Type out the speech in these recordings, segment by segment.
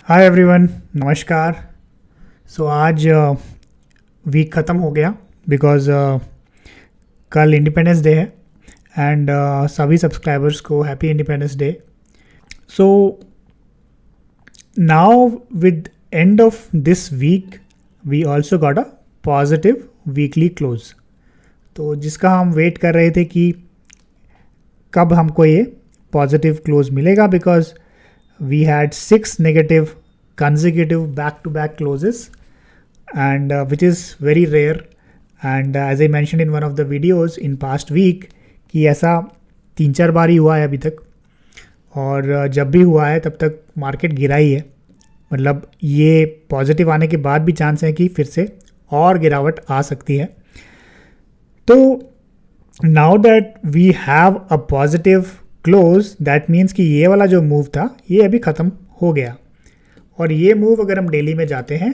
Hi everyone, नमस्कार। आज week ख़त्म हो गया बिकॉज़ कल इंडिपेंडेंस डे है एंड सभी सब्सक्राइबर्स को happy independence day. So now with end of this week we also got a positive weekly close. तो जिसका हम वेट कर रहे थे कि कब हमको ये पॉजिटिव क्लोज मिलेगा, because we had 6 negative consecutive back-to-back closes, and which is very rare. And as I mentioned in one of the videos in past week कि ऐसा 3-4 बार ही हुआ है अभी तक, और जब भी हुआ है तब तक मार्केट गिरा ही है। मतलब ये पॉजिटिव आने के बाद भी चांस है कि फिर से और गिरावट आ सकती है। तो now that we have a positive close, that means कि ये वाला जो मूव था ये अभी ख़त्म हो गया। और ये मूव अगर हम डेली में जाते हैं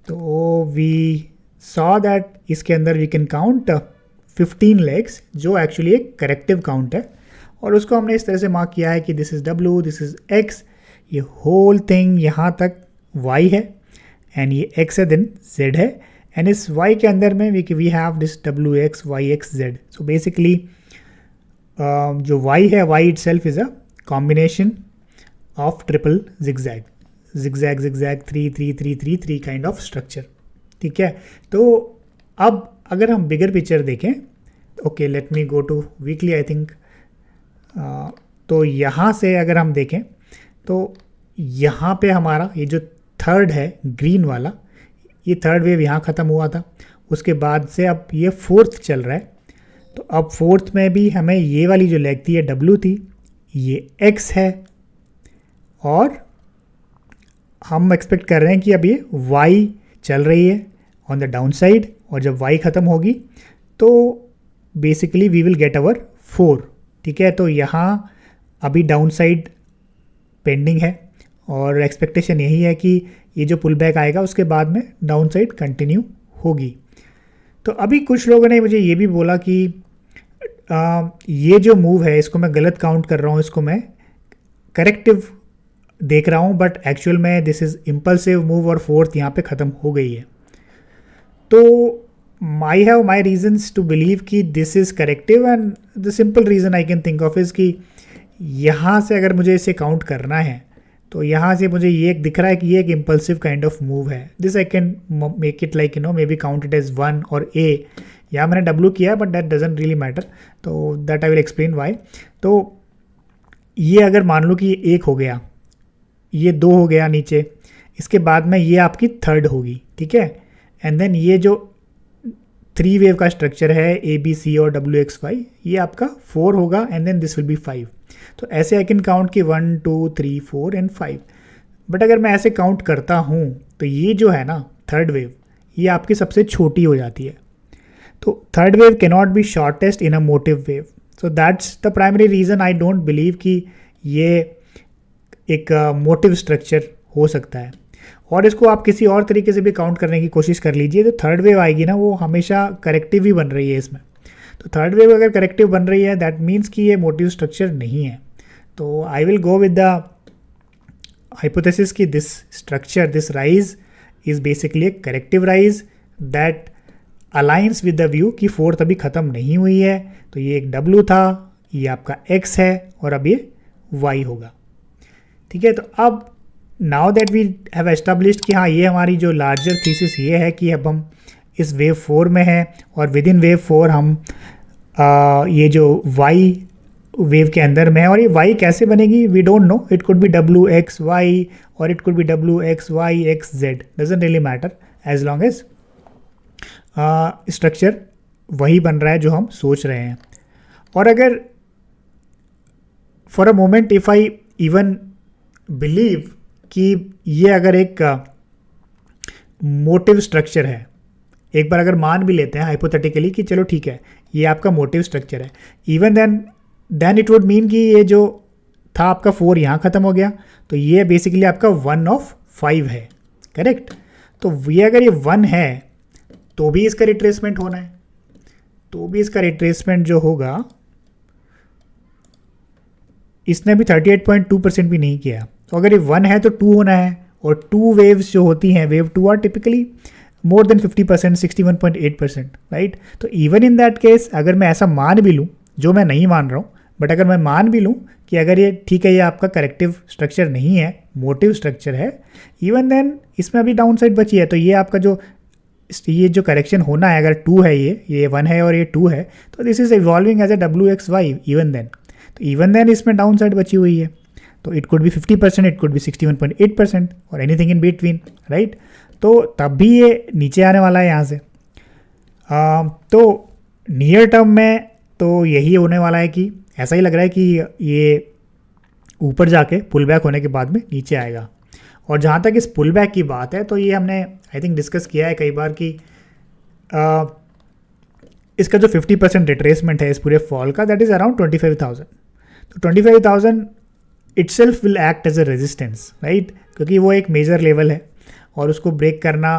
तो वी सॉ दैट इसके अंदर वी कैन काउंट 15 लेग्स, जो एक्चुअली एक करेक्टिव काउंट है। और उसको हमने इस तरह से मार्क किया है कि this is W, this is X, ये होल थिंग यहाँ तक वाई है एंड ये एक्स है, देन जेड है। एंड इस वाई के अंदर में we have this W X Y X Z. So basically जो y है, y itself is a combination of triple zigzag, zigzag zigzag 3 3 3 3 3 kind of structure। ठीक है, तो अब अगर हम बिगर पिक्चर देखें, okay let me go to weekly I think. तो यहाँ से अगर हम देखें तो यहाँ पे हमारा ये जो थर्ड है ग्रीन वाला, ये थर्ड वेव यहाँ ख़त्म हुआ था। उसके बाद से अब ये फोर्थ चल रहा है। तो अब फोर्थ में भी हमें ये वाली जो लेग थी ये डब्ल्यू थी, ये एक्स है, और हम एक्सपेक्ट कर रहे हैं कि अब ये वाई चल रही है ऑन द डाउन साइड। और जब वाई ख़त्म होगी तो basically we will get our 4। ठीक है, तो यहाँ अभी डाउन साइड पेंडिंग है और एक्सपेक्टेशन यही है कि ये जो पुल बैक आएगा उसके बाद में डाउन साइड कंटिन्यू होगी। तो अभी कुछ लोगों ने मुझे ये भी बोला कि ये जो मूव है इसको मैं गलत काउंट कर रहा हूँ, इसको मैं करेक्टिव देख रहा हूँ, बट एक्चुअल में दिस इज़ इम्पल्सिव मूव और फोर्थ यहाँ पे ख़त्म हो गई है। तो I have my reasons to believe कि this is corrective, and the simple reason I can think of is कि यहाँ से अगर मुझे इसे काउंट करना है तो यहाँ से मुझे ये एक दिख रहा है कि ये एक इम्पल्सिव काइंड ऑफ मूव है। This I can make it like may be count it as 1 और ए। यहाँ मैंने डब्ल्यू किया है but that doesn't really matter, तो that I will explain why. तो ये अगर मान लो कि ये 1 हो गया, ये 2 हो गया नीचे, इसके बाद में ये आपकी थर्ड होगी। ठीक है, एंड देन ये जो 3 वेव का स्ट्रक्चर है ए बी सी और डब्ल्यू एक्स वाई, ये आपका 4 होगा, and then this will be 5। तो ऐसे आई कैन काउंट कि 1 2 3 4 एंड 5। बट अगर मैं ऐसे काउंट करता हूँ तो ये जो है ना थर्ड वेव, ये आपकी सबसे छोटी हो जाती है। तो third wave can not be shortest in a motive wave. So that's the primary reason I don't believe कि ये एक मोटिव स्ट्रक्चर हो सकता है। और इसको आप किसी और तरीके से भी काउंट करने की कोशिश कर लीजिए, तो थर्ड वेव आएगी ना वो हमेशा करेक्टिव ही बन रही है इसमें। तो थर्ड वेव अगर करेक्टिव बन रही है दैट मीन्स कि ये मोटिव स्ट्रक्चर नहीं है। तो I will go with the hypothesis कि this structure, this rise is basically a corrective rise that aligns with the view कि फोर्थ अभी ख़त्म नहीं हुई है। तो ये एक डब्ल्यू था, ये आपका एक्स है, और अब ये वाई होगा। ठीक है, तो अब now that we have established कि हाँ ये हमारी जो लार्जर थीसिस ये है कि अब हम इस वेव 4 में हैं, और विद इन वेव 4 हम ये जो वाई वेव के अंदर में है। और ये वाई कैसे बनेगी we don't know, it could be W X Y और it could be W X Y X Z, doesn't really matter as long as structure वही बन रहा है जो हम सोच रहे हैं। और अगर for a moment if I even believe कि ये अगर एक मोटिव स्ट्रक्चर है, एक बार अगर मान भी लेते हैं हाइपोथेटिकली कि चलो ठीक है ये आपका मोटिव स्ट्रक्चर है, even then it would mean कि ये जो था आपका 4 यहाँ ख़त्म हो गया, तो ये बेसिकली आपका 1 ऑफ 5 है, करेक्ट। तो ये अगर ये 1 है तो भी इसका रिट्रेसमेंट होना है, तो भी इसका रिट्रेसमेंट जो होगा, इसने भी 38.2% भी नहीं किया, तो अगर ये 1 है तो 2 होना है, और 2 वेव्स जो होती हैं, wave 2 are typically more than 50%, 61.8%, right. तो इवन इन दैट केस अगर मैं ऐसा मान भी लूँ, जो मैं नहीं मान रहा हूँ, बट अगर मैं मान भी लूँ कि अगर ये ठीक है, ये आपका करेक्टिव स्ट्रक्चर नहीं है, मोटिव स्ट्रक्चर है, इवन देन इसमें अभी डाउन साइड बची है, तो ये आपका ये जो करेक्शन होना है, अगर 2 है, ये 1 है और ये 2 है, तो this is evolving as a WXY even then. तो इवन देन इसमें डाउन साइड बची हुई है, तो it could be 50%, it could be 61.8% और एनीथिंग इन बिटवीन, राइट। तो तब भी ये नीचे आने वाला है यहाँ से। तो नियर टर्म में तो यही होने वाला है कि ऐसा ही लग रहा है कि ये ऊपर जाके पुल बैक होने के बाद में नीचे आएगा। और जहाँ तक इस पुल बैक की बात है, तो ये हमने आई थिंक डिस्कस किया है कई बार कि इसका जो 50% रिट्रेसमेंट है इस पूरे फॉल का, दैट इज़ अराउंड 25,000। तो 25,000 itself will act as a resistance, right, क्योंकि वो एक मेजर लेवल है और उसको ब्रेक करना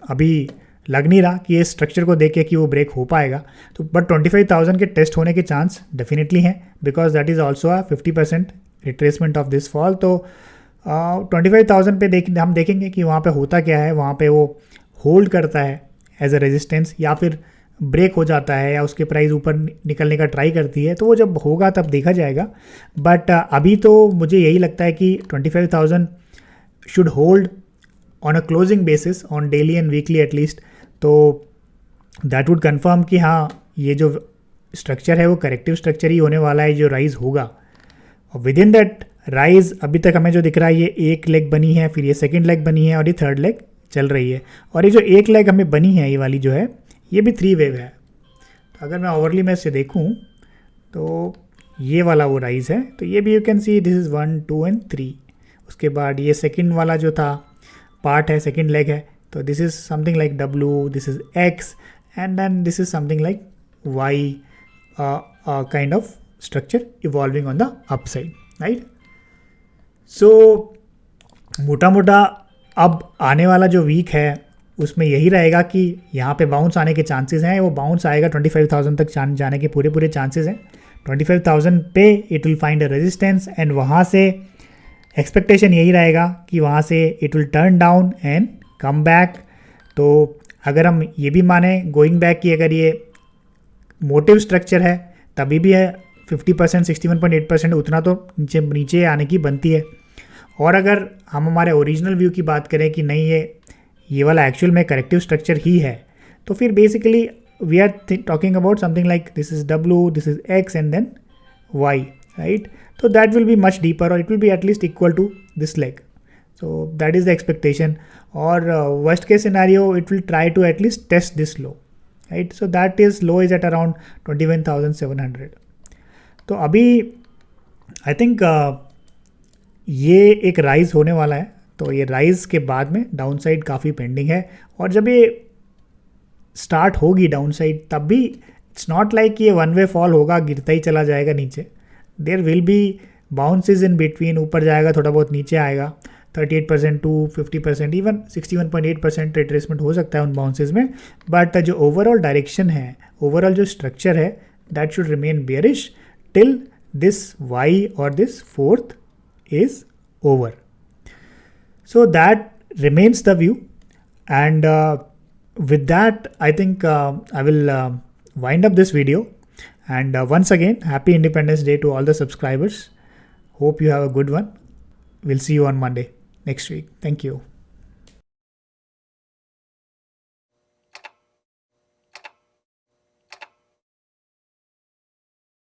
अभी लग नहीं रहा कि ये स्ट्रक्चर को देख के कि वो ब्रेक हो पाएगा। तो बट 25,000 के टेस्ट होने के चांस डेफिनेटली हैं, because that is also a 50% retracement of this fall. तो 25,000 पे हम देखेंगे कि वहाँ पे होता क्या है, वहाँ पे वो होल्ड करता है एज अ रेजिस्टेंस या फिर ब्रेक हो जाता है या उसके प्राइस ऊपर निकलने का ट्राई करती है, तो वो जब होगा तब देखा जाएगा। बट अभी तो मुझे यही लगता है कि 25,000 should hold on a closing basis on daily and weekly at least. तो दैट वुड कन्फर्म कि हाँ, ये जो स्ट्रक्चर है वो करेक्टिव स्ट्रक्चर ही होने वाला है जो राइज होगा। और विद इन दैट राइज अभी तक हमें जो दिख रहा है, ये एक लेग बनी है, फिर ये सेकेंड लेग बनी है और ये थर्ड लेग चल रही है। और ये जो एक लेग हमें बनी है, ये वाली जो है, ये भी 3 वेव है। तो अगर मैं ओवरली में इससे देखूँ तो ये वाला वो राइज है, तो ये भी you can see this is 1, 2 and 3। उसके बाद ये सेकेंड वाला जो था पार्ट है, सेकेंड लेग है, तो this is something like W, this is X and then this is something like Y kind of structure evolving on the upside, right. So मोटा मोटा अब आने वाला जो वीक है उसमें यही रहेगा कि यहाँ पे बाउंस आने के चांसेस हैं, वो बाउंस आएगा 25,000 तक जाने के पूरे चांसेस हैं। 25,000 पे it will find a resistance and वहाँ से एक्सपेक्टेशन यही रहेगा कि वहाँ से it will turn down and come back. तो अगर हम ये भी माने गोइंग बैक कि अगर ये मोटिव स्ट्रक्चर है तभी भी है 50%, 61.8% उतना तो नीचे आने की बनती है। और अगर हम हमारे ओरिजिनल व्यू की बात करें कि नहीं ये वाला एक्चुअल में करेक्टिव स्ट्रक्चर ही है, तो फिर basically we are talking about something like this is W, this is X and then Y, right. So that will be much deeper or it will be at least equal to this leg. So that is the expectation, or worst case scenario it will try to at least test this low, right? So that is low is at around 21,700. तो अभी I think ये एक rise होने वाला है, तो ये rise के बाद में डाउन साइड काफ़ी पेंडिंग है। और जब ये स्टार्ट होगी डाउन साइड तब भी इट्स नॉट लाइक ये वन वे फॉल होगा, गिरता ही चला जाएगा नीचे। There will be bounces in between, ऊपर जाएगा थोड़ा बहुत, नीचे आएगा 38% टू 50%, इवन 61.8% रिट्रेसमेंट हो सकता है उन बाउंसेस में। बट जो ओवरऑल डायरेक्शन है, ओवरऑल जो स्ट्रक्चर है, that should remain bearish till this Y और this fourth is over. So that remains the view and with that I think I will wind up this video. And once again, happy Independence Day to all the subscribers. Hope you have a good one. We'll see you on Monday next week. Thank you.